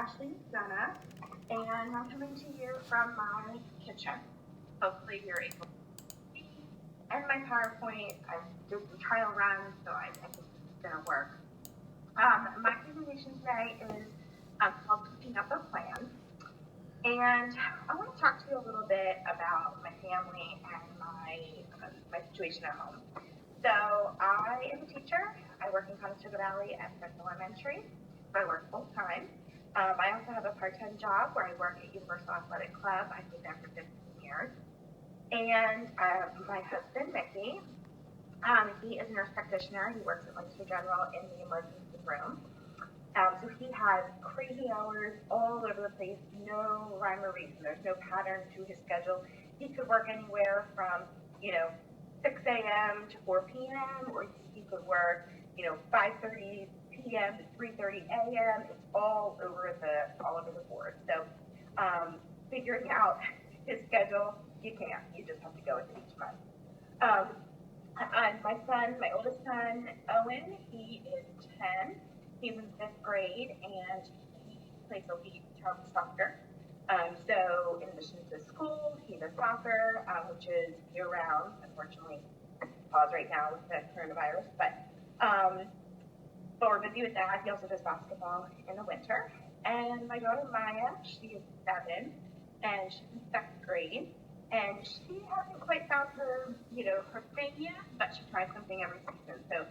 Ashley McDonough, and I'm coming to you from my kitchen. Hopefully you're able to see. And my PowerPoint, I did some trial runs, so I think this is going to work. My presentation today is called Cooking Up a Plan. And I want to talk to you a little bit about my family and my situation at home. So I am a teacher. I work in Conestoga Valley at French Elementary. I work full time. I also have a part-time job where I work at Universal Athletic Club. I've been there for 15 years. And my husband, Mickey, he is a nurse practitioner. He works at Lancaster General in the emergency room. So he has crazy hours all over the place, no rhyme or reason. There's no pattern to his schedule. He could work anywhere from, 6 a.m. to 4 p.m., or he could work, 5:30 p.m. to 3:30 a.m. It's all over the board. So figuring out his schedule, you can't. You just have to go with it each month. My oldest son, Owen, he is 10. He's in 5th grade, and he plays elite soccer. So in addition to school, he does soccer, which is year-round. Unfortunately, pause right now with the coronavirus, but we're busy with that. He also does basketball in the winter. And my daughter Maya, she is 7, and she's in 2nd grade, and she hasn't quite found her thing yet, but she tries something every season. So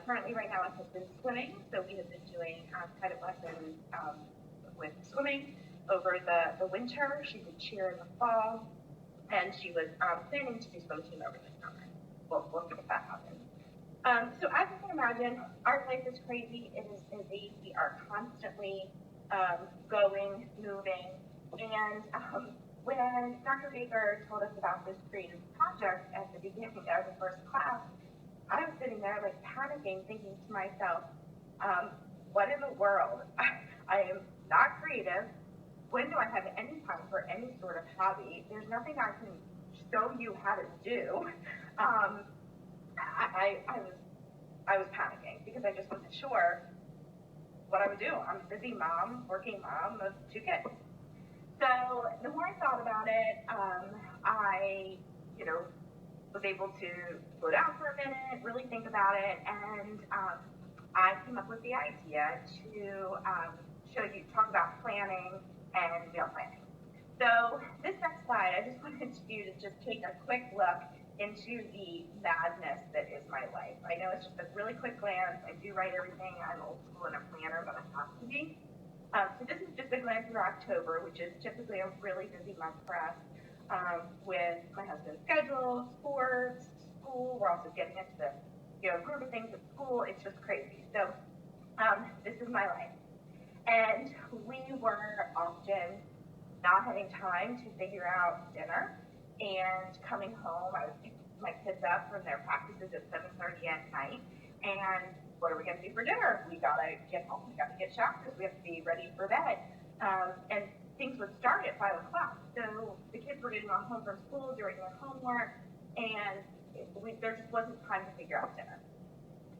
currently, right now, it has been swimming. So we have been doing private lessons with swimming over the winter. She did cheer in the fall, and she was planning to do swim team over the summer. We'll see if that happens. So as you can imagine, our life is crazy. It is busy. We are constantly going, moving, and when Dr. Baker told us about this creative project at the beginning of the first class, I was sitting there like panicking, thinking to myself, what in the world? I am not creative. When do I have any time for any sort of hobby? There's nothing I can show you how to do. I was panicking because I just wasn't sure what I would do. I'm a busy mom, working mom of 2 kids. So the more I thought about it, I was able to slow down for a minute, really think about it, and I came up with the idea to talk about planning and meal planning. So this next slide, I just wanted you to just take a quick look into the madness that is my life. I know it's just a really quick glance. I do write everything. I'm old school and a planner, but I have to be. So this is just a glance through October, which is typically a really busy month for us with my husband's schedule, sports, school. We're also getting into the group of things at school. It's just crazy. So this is my life. And we were often not having time to figure out dinner, and coming home, I would pick my kids up from their practices at 7:30 at night, and what are we going to do for dinner? We got to get home, we got to get showered, because we have to be ready for bed, and things would start at 5 o'clock, so the kids were getting home from school, doing their homework, and there just wasn't time to figure out dinner.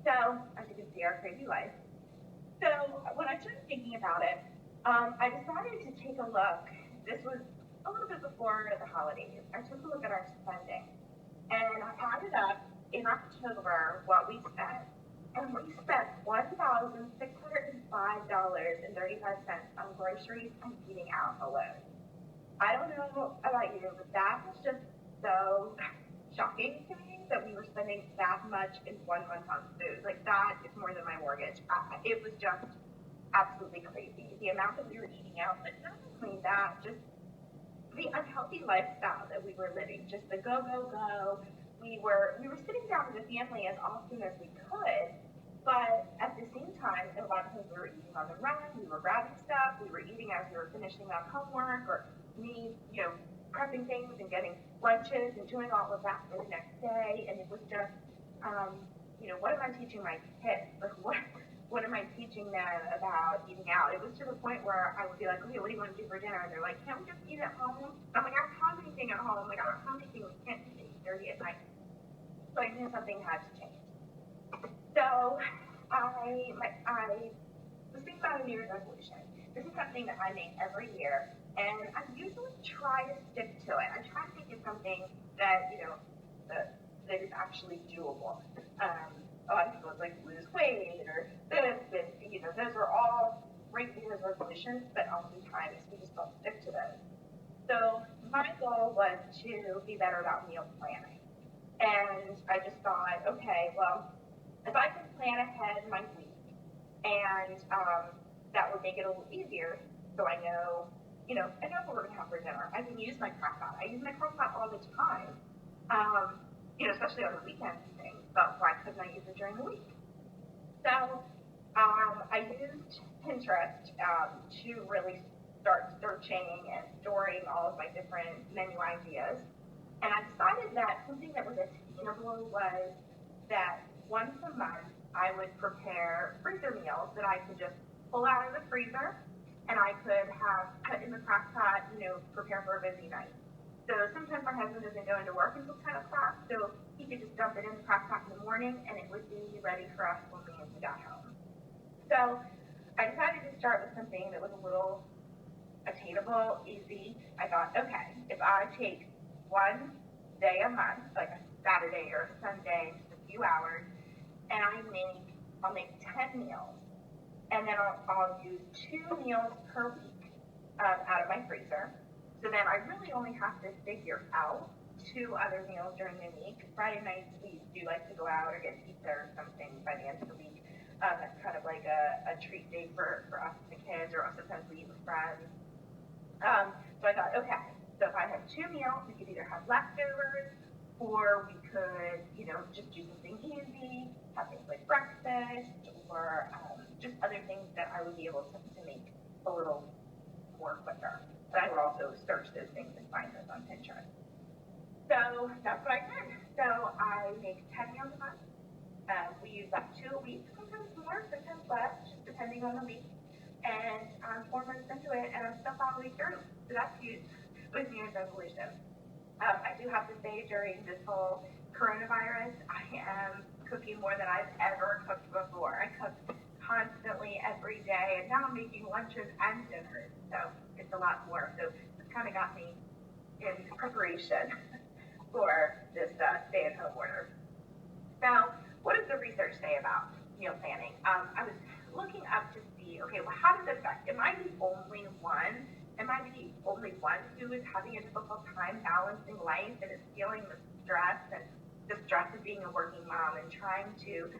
So, as you can see, our crazy life. So, when I started thinking about it, I decided to take a look. This was a little bit before the holidays. I took a look at our spending, and I added up in October what we spent, and we spent $1,605.35 on groceries and eating out alone. I don't know about you, but that was just so shocking to me that we were spending that much in 1 month on food. Like, that is more than my mortgage. It was just absolutely crazy, the amount that we were eating out, but not only that, just the unhealthy lifestyle that we were living, just the go. We were sitting down as a family as often as we could, but at the same time, a lot of times we were eating on the run, we were grabbing stuff, we were eating as we were finishing up homework, or me, prepping things and getting lunches and doing all of that for the next day, and it was just, what am I teaching my kids? Like, what am I teaching them about eating out? It was to the point where I would be like, okay, what do you want to do for dinner? And they're like, can't we just eat at home? I'm like, I don't have anything at home. Like, I don't have anything. We can't eat at 8:30 at night. So I knew something had to change. So I was thinking about a New Year's resolution. this is something that I make every year, and I usually try to stick to it. I try to think of something that, that is actually doable. A lot of people, it's like lose weight or this, and, those are all great New Year's resolutions, but oftentimes we just don't stick to those. So my goal was to be better about meal planning. And I just thought, okay, well, if I can plan ahead my week, and that would make it a little easier, so I know what we're gonna have for dinner. I can use my crock pot. I use my crock pot all the time, especially on the weekends and things. But why couldn't I use it during the week? So I used Pinterest to really start searching and storing all of my different menu ideas. And I decided that something that was attainable was that once a month I would prepare freezer meals that I could just pull out of the freezer and I could have put in the crock pot, prepare for a busy night. So sometimes my husband doesn't go into work until 10 o'clock, so he could just dump it in the crock pot in the morning and it would be ready for us when we got home. So I decided to start with something that was a little attainable, easy. I thought, okay, if I take one day a month, like a Saturday or a Sunday, just a few hours, and I'll make 10 meals, and then I'll use 2 meals per week out of my freezer. So then I really only have to figure out 2 other meals during the week. Friday nights we do like to go out or get pizza or something by the end of the week. That's kind of like a treat day for us and the kids, or sometimes we eat with friends. So I thought, okay, so if I have 2 meals, we could either have leftovers, or we could, just do something easy, have things like breakfast, or just other things that I would be able to make a little more quicker. But I would also search those things and find those on Pinterest. So that's what I did. So I make 10 meals a month. We use about 2 a week, sometimes more, sometimes less, just depending on the week. And I'm 4 months into it, and I'm still following through. So that's huge with New Year's resolution. I do have to say, during this whole coronavirus, I am cooking more than I've ever cooked before. I cook constantly every day, and now I'm making lunches and dinners, so it's a lot more. So it's kind of got me in preparation for this stay-at-home order. Now, what does the research say about meal planning? I was looking up to see, okay, well, how does it affect? Am I the only one? Am I the only one who is having a difficult time balancing life and is feeling the stress of being a working mom and trying to,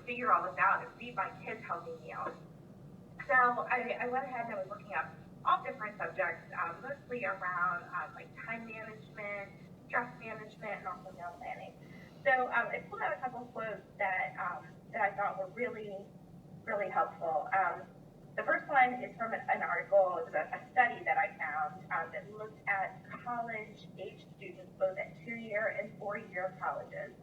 figure all this out and feed my kids healthy meals? So I went ahead and I was looking up all different subjects, mostly around like time management, stress management, and also meal planning. So I pulled out a couple of quotes that I thought were really, really helpful. The first one is from an article, it was a study that I found that looked at college-age students, both at 2-year and 4-year colleges.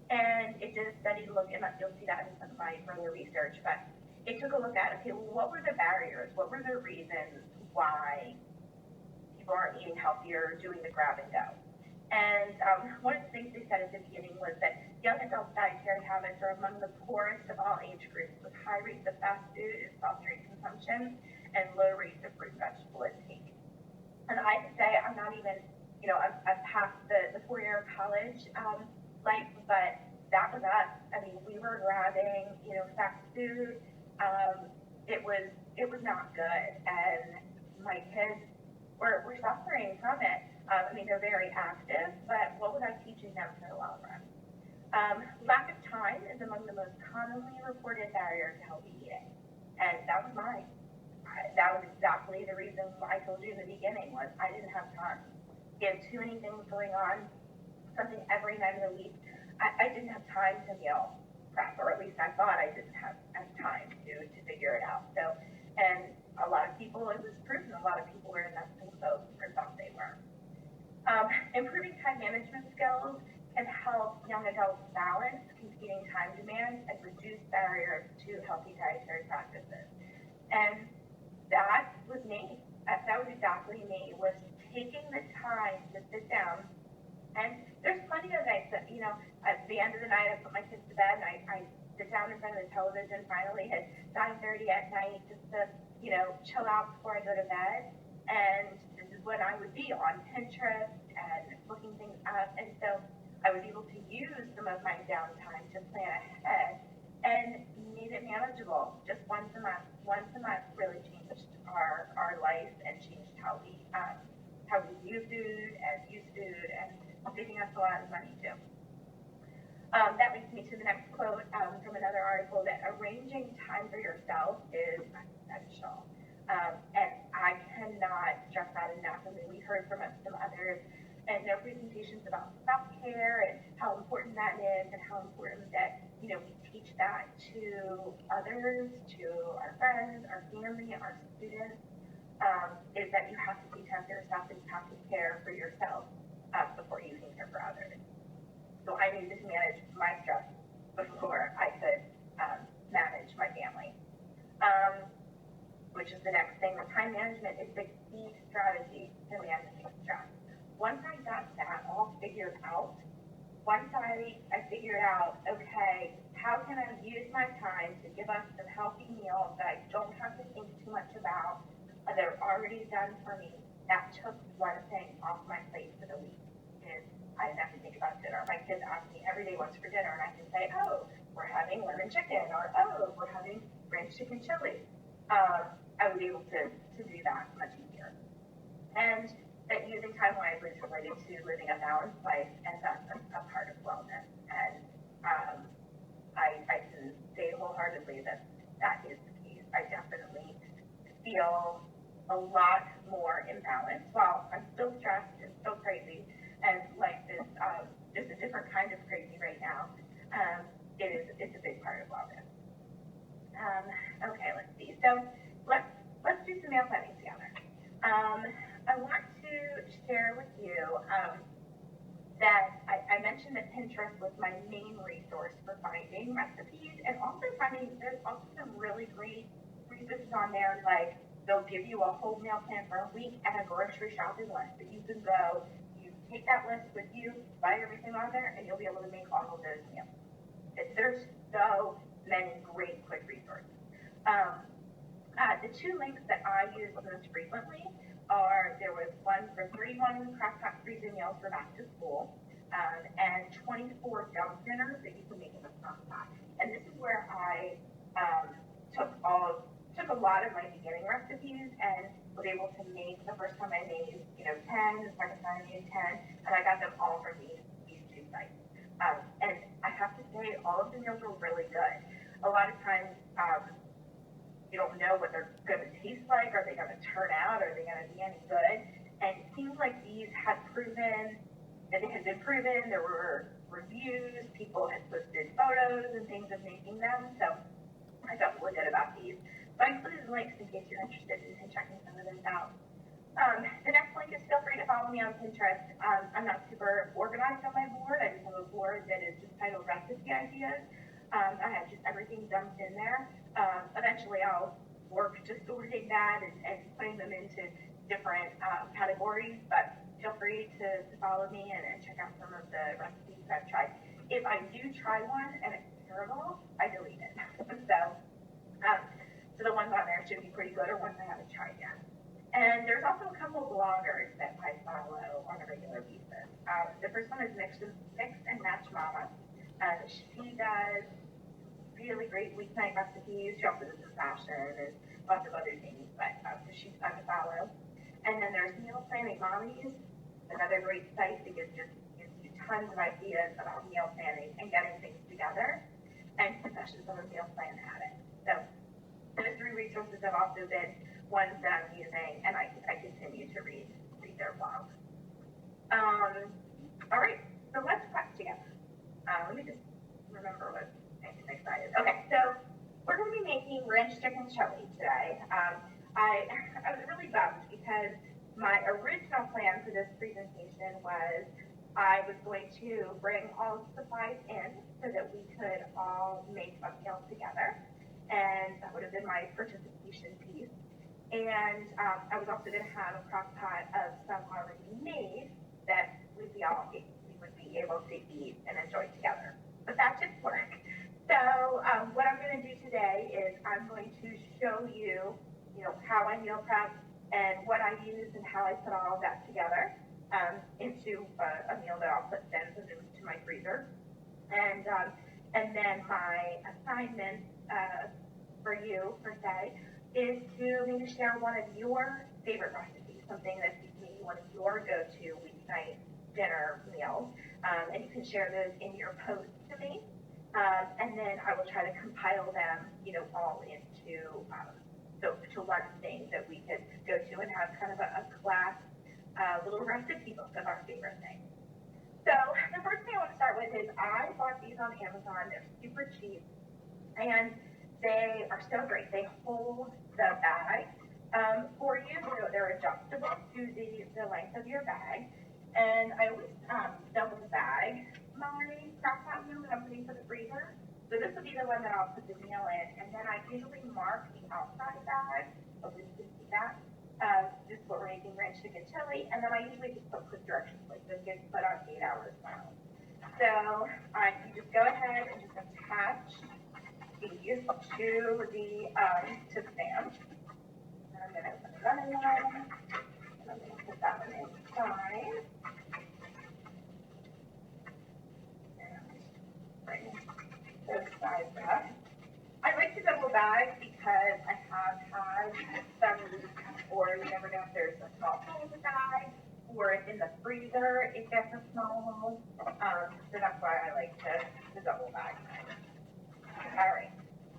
And it did a study look, and you'll see that in some of my further research, but it took a look at, okay, well, what were the barriers? What were the reasons why people aren't eating healthier, doing the grab and go? And one of the things they said at the beginning was that young adult dietary habits are among the poorest of all age groups, with high rates of fast food and soft drink consumption and low rates of fruit and vegetable intake. And I have to say, I'm not even, I've passed the 4-year college life, but that was us. I mean, we were grabbing, fast food. It was not good, and my kids were suffering from it. They're very active, but what was I teaching them for the long run? Lack of time is among the most commonly reported barriers to healthy eating, and that was mine. That was exactly the reason I told you in the beginning was I didn't have time. We had too many things going on, something every night of the week. I didn't have time to meal prep, or at least I thought I didn't have time to figure it out. So, and a lot of people, it was proven, a lot of people were in that same boat, or thought they were. Improving time management skills can help young adults balance competing time demands and reduce barriers to healthy dietary practices. And that was me. That was exactly me, was taking the time to sit down. And there's plenty of nights that, at the end of the night, I put my kids to bed and I sit down in front of the television finally at 9:30 at night just to chill out before I go to bed. And this is when I would be on Pinterest and looking things up. And so I was able to use some of my downtime to plan ahead and made it manageable. Just once a month. Once a month really changed our life and changed how we view food and use food and saving us a lot of money too. That leads me to the next quote from another article that arranging time for yourself is essential. And I cannot stress that enough. I mean, we heard from some others and their presentations about self-care and how important that is and how important that, we teach that to others, to our friends, our family, our students, is that you have to take time for yourself and you have to care for yourself before you can care for others. So I needed to manage my stress before I could manage my family. Which is the next thing. The time management is the key strategy to managing stress. Once I got that all figured out, okay, how can I use my time to give us some healthy meals that I don't have to think too much about, that are already done for me, that took one thing off my plate for the week. I didn't have to think about dinner. My kids ask me every day what's for dinner, and I can say, oh, we're having lemon chicken, or oh, we're having ranch chicken chili. I was able to do that much easier. And that using time wisely is related to living a balanced life, and that's a part of wellness. And I can say wholeheartedly that is the case. I definitely feel a lot more imbalanced. While I'm still stressed and still crazy, and life is just a different kind of crazy right now, it's a big part of wellness. Okay, let's see. So let's do some meal planning together. I want to share with you that I mentioned that Pinterest was my main resource for finding recipes, and also there's also some really great resources on there, like they'll give you a whole meal plan for a week and a grocery shopping list that you can go. Take that list with you, buy everything on there, and you'll be able to make all of those meals. There's so many great quick resources. The two links that I use most frequently are, there was one for 31 Crock-Pot freezer meals for back to school, and 24 dump dinners that you can make in a Crock-Pot. And this is where I took a lot of my beginning recipes and was able to make, the first time I made, 10, the second time I made 10, and I got them all from these two sites. And I have to say, all of the meals were really good. A lot of times, you don't know what they're going to taste like. Are they going to turn out? Are they going to be any good? And it seems like these had proven, that they had been proven. There were reviews. People had posted photos and things of making them. So I felt really good about these. So I included links in case you're interested in checking some of those out. The next link is feel free to follow me on Pinterest. I'm not super organized on my board. I just have a board that is just titled recipe ideas. I have just everything dumped in there. Eventually I'll work just sorting that and putting them into different categories, but feel free to follow me and check out some of the recipes I've tried. If I do try one and it's terrible, I delete it. So the ones on there should be pretty good, or ones I haven't tried yet. And there's also a couple bloggers that I follow on a regular basis. The first one is Mix and Match Mama. She does really great weeknight recipes. She also does fashion and lots of other things, but so she's fun to follow. And then there's Meal Planning Mommies, another great site that gives you tons of ideas about meal planning and getting things together, and Confessions of a Meal Plan Addict. So those three resources have also been ones that I'm using, and I continue to read their blogs. All right, so let's prep together. Let me just remember what makes me excited. Okay, so we're going to be making ranch chicken chili today. I was really bummed because my original plan for this presentation was I was going to bring all the supplies in so that we could all make a meal together, and that would have been my participation piece. And I was also going to have a crock pot of some already made that we would be able to eat and enjoy together. But that didn't work. So what I'm going to do today is I'm going to show you, how I meal prep and what I use and how I put all of that together into a meal that I'll put then into my freezer. And then my assignment for you, per se, is to maybe share one of your favorite recipes, something that's maybe one of your go-to weeknight dinner meals. And you can share those in your posts to me. And then I will try to compile them, all into to one thing that we could go to and have kind of a class little recipe book of our favorite things. So the first thing I want to start with is I bought these on Amazon. They're super cheap and they are so great. They hold the bag for you, so they're adjustable to the length of your bag. And I always double bag my crock pot meal that I'm putting for the freezer. So this will be the one that I'll put the meal in, and then I usually mark the outside bag, hopefully you can see that. Just what we're making ranch chicken chili, and then I usually just put quick directions, like this gets put on 8 hours now. So you just go ahead and just attach these to the stand. And I'm gonna put another one, and I'm gonna put that one inside. And bring those sides up. I like to double bag because I have had some leaks, or you never know if there's a small hole in the bag, or if in the freezer it gets a small hole. So that's why I like to double bag. All right.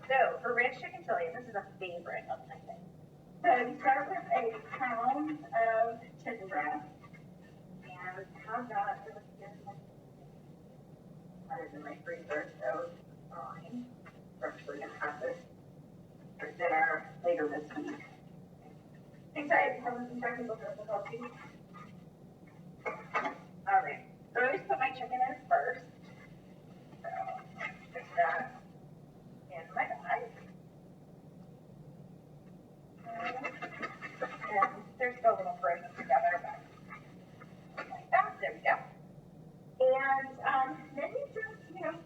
So for ranch chicken chili, this is a favorite of mine. So you start with a pound of chicken breast, and have that for the skin. That is in my freezer, so it's fine. We're actually going to have this for dinner later this week. Anxiety, having some technical difficulties. All right, so I always put my chicken in first. So put that in my bag. And they're still a little frozen together, but like that. There we go. And then you just,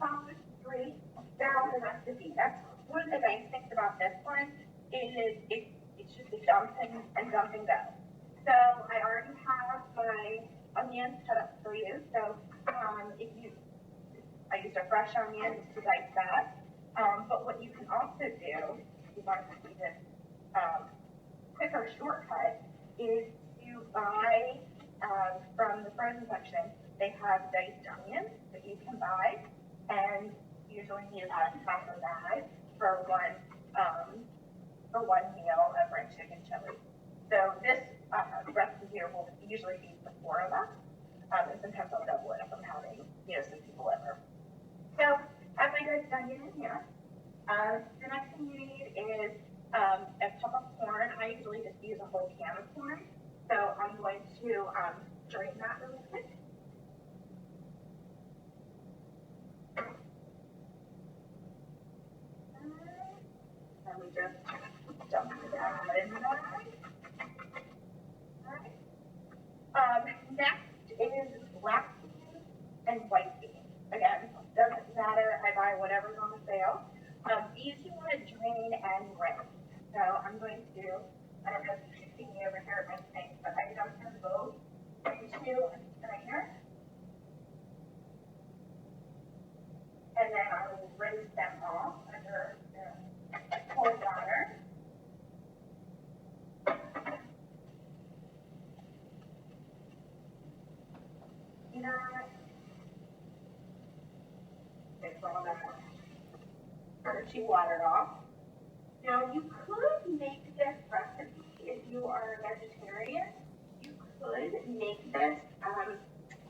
follow straight down the recipe. That's one of the nice things about this one is it's just a dump and dump and go. So I already have my onions cut up for you. So I used a fresh onion to dice that. But what you can also do, if you want to see this quicker shortcut, is to buy from the frozen section. They have diced onions that you can buy, and usually need about half a bag for one meal of ranch chicken chili. So this recipe here will usually be for 4 of us, and sometimes I'll double it if I'm having some people over. So I have my diced onion in here. The next thing you need is a cup of corn. I usually just use a whole can of corn, so I'm going to drain that really quick. And we just dump that in there. All right. Next is black beans and white beans. Again, doesn't matter. I buy whatever's on the sale. These you want to drain and rinse. So I'm going to, I don't know if you can see me over here at my sink, but I dump them both into a strainer. And then I will rinse them off under cold water. It's all that dirty water off. Now you could make this recipe if you are a vegetarian. You could make this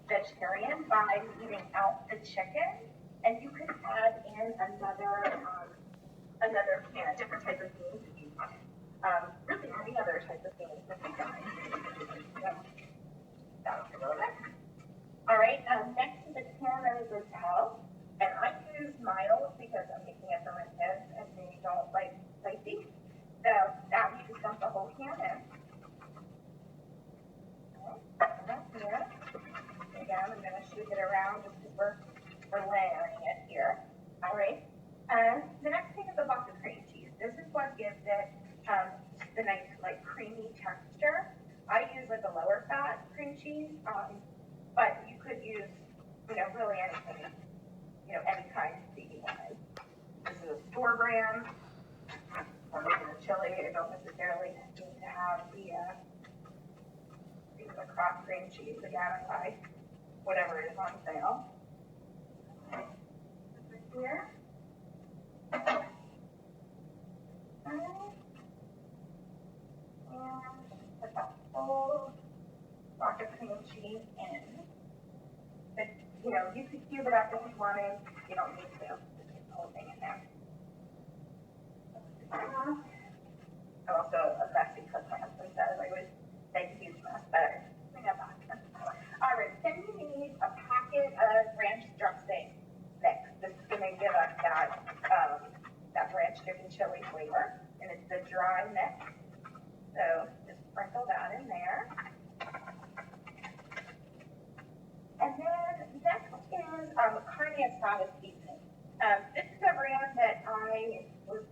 vegetarian by eating out the chicken, and you could add in another different type of beans if you want. Really any other type of beans would be fine. So, that's a little bit. All right, next is a can of Rotel, and I use mild because I'm making it for my kids and they don't like spicy. So that you just dump the whole can in. Okay, and that's here. Again, I'm going to shoot it around just because we're layering it here. All right. The next thing is a block of cream cheese. This is what gives it the nice like creamy texture. I use like a lower fat cream cheese, but you could use, really anything, any kind that you wanted. This is a store brand. I'm making a chili. I don't necessarily need to have the Kraft cream cheese again. I buy whatever is on sale. Here. And put that whole block of cream cheese in. But, you could cube it up if you wanted. You don't need to. Just get the whole thing in there. I'm also a messy cook. My husband says I would make a huge mess, but we have that. All right, then you need a packet of ranch dressing mix. This is going to give us that ranch chicken chili flavor, and it's the dry mix. So just sprinkle that in there. And then next is carne asada seasoning. This is a brand that I was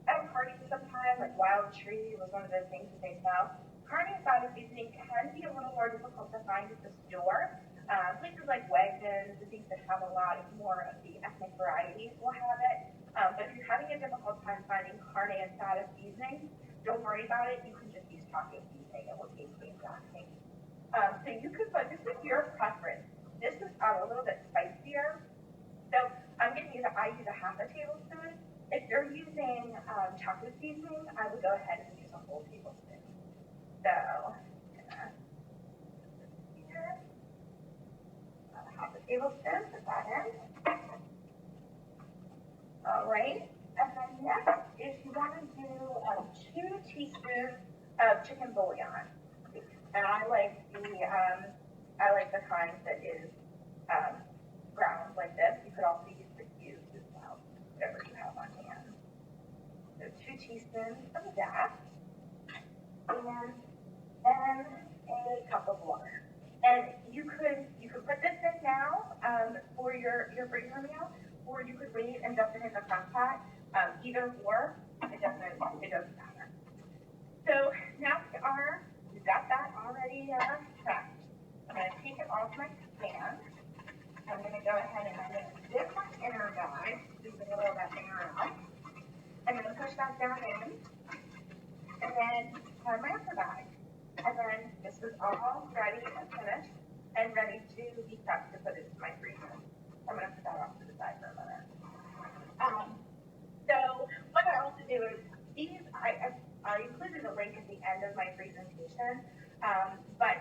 at a party sometime, like Wild Tree was one of those things that they sell. Carne asada seasoning can be a little more difficult to find at the store. Places like Wegmans, the things that have a lot more of the ethnic varieties will have it. But if you're having a difficult time finding carne asada seasoning, don't worry about it. You can just use taco seasoning. It will taste the exact same. So you could put, this is your preference. This is a little bit spicier. So I'm going to use, I use a half a tablespoon. If you're using chocolate seasoning, I would go ahead and use a whole tablespoon. So I'm going to here, half a tablespoon, put that in. All right. And then next is you want to do 2 teaspoons of chicken bouillon. And I like the kind that is ground like this. You could also use the cubes as well, whatever you have on hand. So 2 teaspoons of that, and then a cup of water. And you could put this in now for your freezer meal, or you could wait and dump it in the crock pot. Either or, it doesn't matter. So now we've got that already prepped. I'm going to take it off my pan. I'm going to go ahead and I'm going to dip my inner guide, leave a little of that air out. I'm going to push that down in, and then have my upper guide. And then this is all ready and finished and ready to be prepped to put into my freezer. I'm going to put that off to the side for a minute. So what I also do is these, I included a link at the end of my presentation, but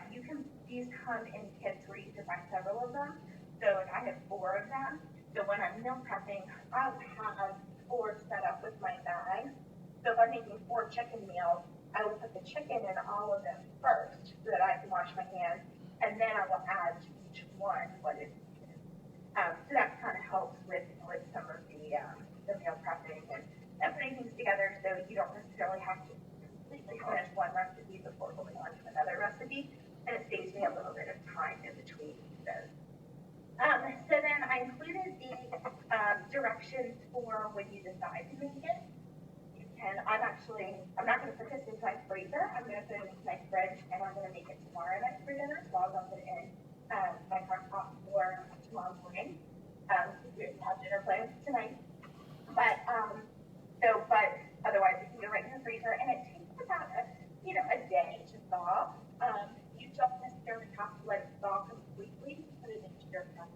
these come in kits where you can buy several of them. So I have 4 of them. So when I'm meal prepping, I'll have 4 set up with my bag. So if I'm making 4 chicken meals, I will put the chicken in all of them first so that I can wash my hands, and then I will add to each one what is needed. So that kind of helps with some of the meal prepping and putting things together, so you don't necessarily have to completely finish one recipe before moving on to another recipe, and it saves me a little bit of time in between those. So then I included the directions for when you decide to make it. And I'm not going to put this into my freezer. I'm going to put it into my fridge, and I'm going to make it tomorrow night for dinner. So I'll dump it in my crock pot for tomorrow morning. We have dinner plans tonight. But otherwise, it can go right in the freezer, and it takes about a day to thaw. You don't necessarily have to let it thaw completely to put it into your pot.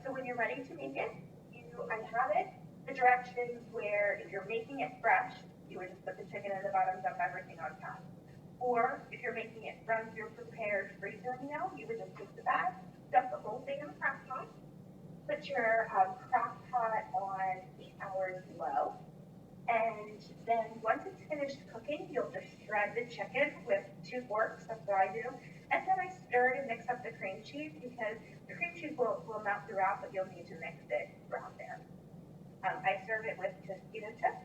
So when you're ready to make it, I have it. The directions where if you're making it fresh, you would just put the chicken in the bottom, dump everything on top. Or if you're making it from your prepared freezer meal, you would just take the bag, dump the whole thing in the crock pot, put your crock pot on 8 hours low, and then once it's finished cooking, you'll just shred the chicken with 2 forks. That's what I do. And then I stir it and mix up the cream cheese, because the cream cheese will melt throughout, but you'll need to mix it throughout there. I serve it with Tostito chips.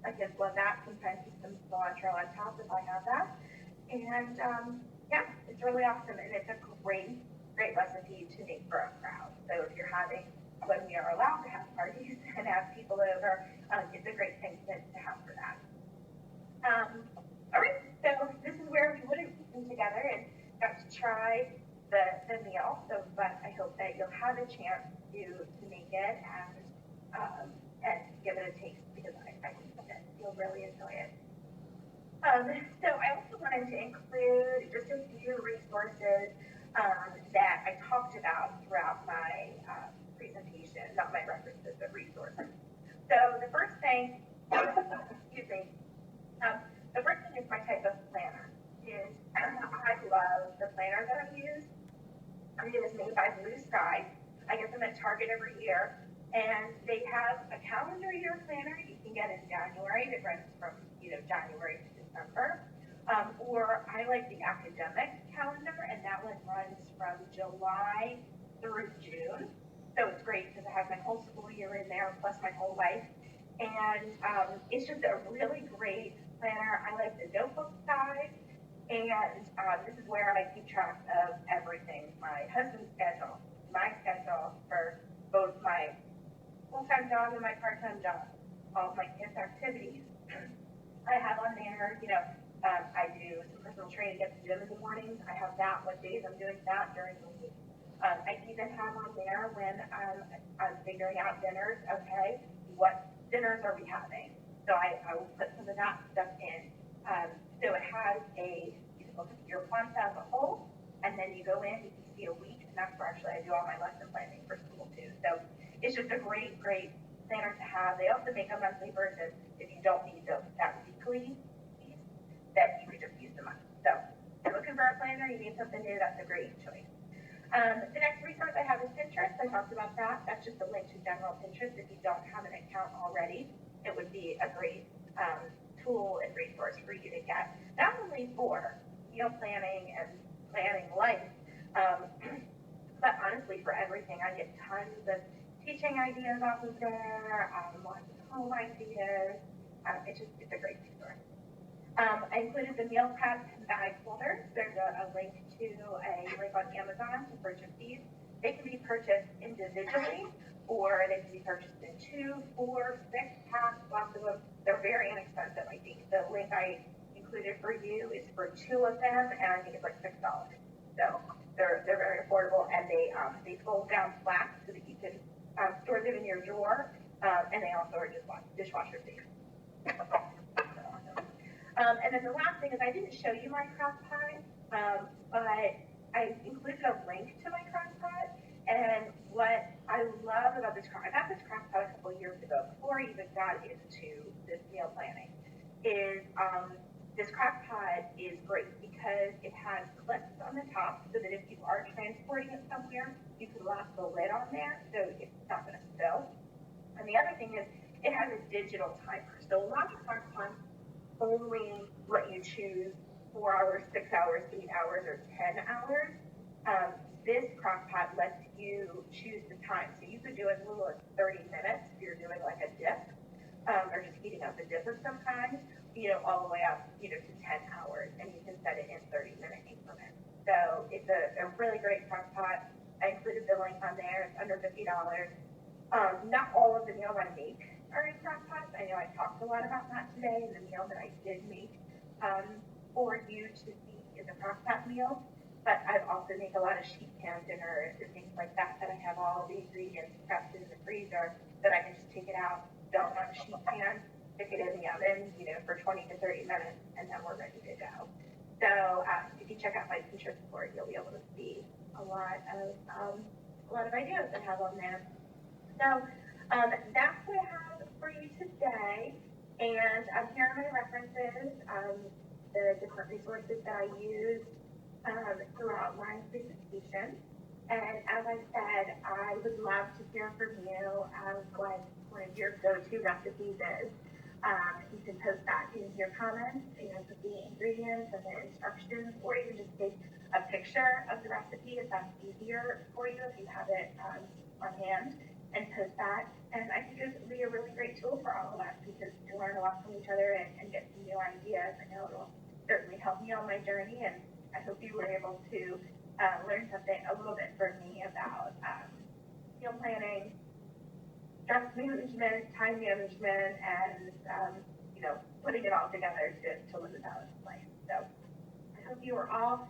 I just love that. Sometimes with some cilantro on top if I have that. And yeah, it's really awesome, and it's a great recipe to make for a crowd. So if you're when we are allowed to have parties and have people over, it's a great thing to have for that. All right, so this is where we would have eaten together and got to try the meal. So, but I hope that you'll have a chance to make it and give it a taste because I think that you'll really enjoy it. So I also wanted to include just a few resources that I talked about throughout my presentation, not my references, but resources. So the first thing, excuse me, the first thing is my type of planner. I love the planner that I use. It is made by Blue Sky. I get them at Target every year. And they have a calendar year planner you can get in January that runs from January to December. Or I like the academic calendar, and that one runs from July through June. So it's great because I have my whole school year in there, plus my whole life. And it's just a really great planner. I like the notebook size. And this is where I keep track of everything, my husband's schedule, my schedule for both my full-time job and my part-time job, all of my kids' activities. I have on there, I do some personal training at the gym in the mornings. I have that, what days I'm doing that during the week. I even have on there when I'm figuring out dinners, okay, what dinners are we having? So I will put some of that stuff in. So it has you can look at your month as a whole, and then you go in, you can see a week, and that's where actually I do all my lesson planning for school too. So it's just a great, great planner to have. They also make a monthly version if you don't need that weekly piece, that you could just use the month. So if you're looking for a planner, you need something new, that's a great choice. The next resource I have is Pinterest. I talked about that. That's just a link to general Pinterest. If you don't have an account already, it would be a great tool and resource for you to get, not only for meal planning and planning life, but honestly for everything. I get tons of teaching ideas off of there, lots of home ideas. It's a great resource. I included the meal prep bag holders. There's a link to a link on Amazon to purchase these. They can be purchased individually, or they can be purchased in 2, 4, 6 packs, lots of them. They're very inexpensive, I think. The link I included for you is for 2 of them, and I think it's like $6. So they're very affordable, and they fold down flat so that you can store them in your drawer, and they also are dishwasher safe. And then the last thing is I didn't show you my crock pot, but I included a link to my crock pot. And what I love about this crock, I got this crock pot a couple years ago before I even got into this meal planning, is this crock pot is great because it has clips on the top so that if you are transporting it somewhere, you can lock the lid on there so it's not going to spill. And the other thing is it has a digital timer. So a lot of crock pots only let you choose 4 hours, 6 hours, 8 hours, or 10 hours. This crock pot lets you choose the time. So you could do it as little as 30 minutes if you're doing like a dip, or just heating up a dip of some kind, all the way up, to 10 hours, and you can set it in 30-minute increments. So it's a really great crock pot. I included the link on there. It's under $50. Not all of the meals I make are in crock pots. I know I talked a lot about that today, and the meal that I did make for you to see is a crock pot meal. But I've also made a lot of sheet pan dinners and things like that I have all the ingredients prepped in the freezer that I can just take it out, dump it on a sheet pan, stick it in the oven, for 20 to 30 minutes, and then we're ready to go. So if you check out my Pinterest board, you'll be able to see a lot of ideas I have on there. So that's what I have for you today. And here are my references, the different resources that I used throughout my presentation. And as I said, I would love to hear from you what one of your go-to recipes is. You can post that in your comments, with the ingredients and the instructions, or you can just take a picture of the recipe if that's easier for you, if you have it on hand, and post that. And I think it would be a really great tool for all of us because we learn a lot from each other and get some new ideas. I know it'll certainly help me on my journey, and I hope you were able to learn something a little bit from me about meal planning, stress management, time management, and putting it all together to live a balanced life. So I hope you are all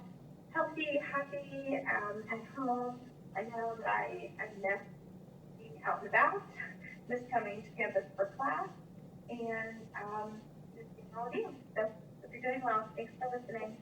healthy, happy, at home. I know that I miss being out and about, miss coming to campus for class, and miss being all of you. So hope you're doing well. Thanks for listening.